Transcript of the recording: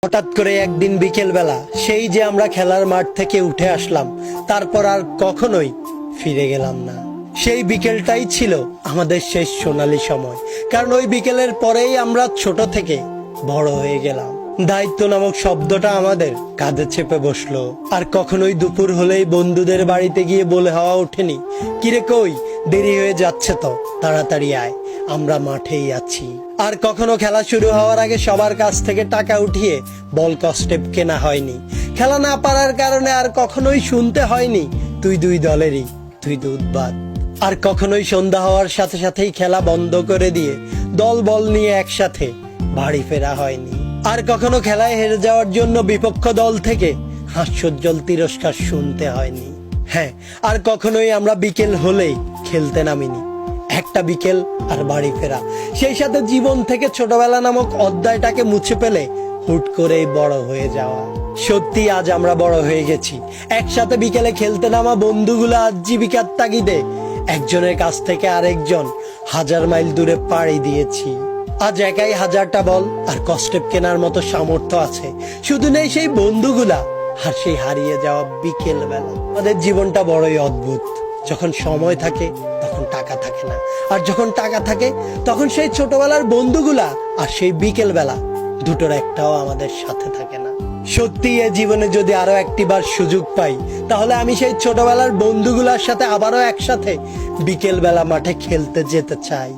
হঠাৎ করে একদিন বিকেল বেলা সেই যে আমরা খেলার মাঠ থেকে উঠে আসলাম, তারপর আর কখনোই ফিরে গেলাম না। সেই বিকেলটাই ছিল আমাদের শেষ সোনালী সময়, কারণ ওই বিকেলের পরেই আমরা ছোট থেকে বড় হয়ে গেলাম। দায়িত্ব নামক শব্দটা আমাদের কাঁধে চেপে বসলো। আর কখনোই দুপুর হলেই বন্ধুদের বাড়িতে গিয়ে বলে হওয়া ওঠেনি, কিরে কই, দেরি হয়ে যাচ্ছে তো, তাড়াতাড়ি আয়, আমরা মাঠেই আছি। আর কখনো খেলা শুরু হওয়ার আগে সবার কাছ থেকে টাকা উঠিয়ে বল কস্টেপ কেনা হয়নি। খেলা না পারার কারণে আর কখনোই শুনতে হয়নি, তুই দুই দলেরই, তুই দুধ বাদ। আর কখনোই সন্ধ্যা হওয়ার সাথে সাথেই খেলা বন্ধ করে দিয়ে দল বল নিয়ে একসাথে বাড়ি ফেরা হয়নি। আর কখনো খেলায় হেরে যাওয়ার জন্য বিপক্ষ দল থেকে হাস্যোজ্জ্বল তিরস্কার শুনতে হয়নি। হ্যাঁ, আর কখনোই আমরা বিকেল হলেই খেলতে নামিনি। একটা বিকেল আর বাড়ি ফেরা, সেই সাথে জীবন থেকে ছোটবেলা নামক অধ্যায়টাকে মুছে ফেলে হুট করেই বড় হয়ে যাওয়া। সত্যি আজ আমরা বড় হয়ে গেছি। একসাথে বিকেলে খেলতে নামা বন্ধুগুলো আজ জীবিকার তাগিদে একজনের কাছ থেকে আরেকজন 1000 মাইল দূরে পাড়ি দিয়েছি। আজ একাই 1000টা বল আর কস্টেপ কেনার মতো সামর্থ্য আছে, শুধু নেই সেই বন্ধুগুলা আর সেই হারিয়ে যাওয়া বিকেল বেলা। আমাদের জীবনটা বড়ই অদ্ভুত। যখন সময় থাকে তখন টাকা থাকে না, আর যখন টাকা থাকে তখন সেই ছোটবেলার বন্ধুগুলা আর সেই বিকেল বেলা দুটোর একটাও আমাদের সাথে থাকে না। সত্যি এ জীবনে যদি আরো একটিবার সুযোগ পাই, তাহলে আমি সেই ছোটবেলার বন্ধুগুলার সাথে আবারও একসাথে বিকেল বেলা মাঠে খেলতে যেতে চাই।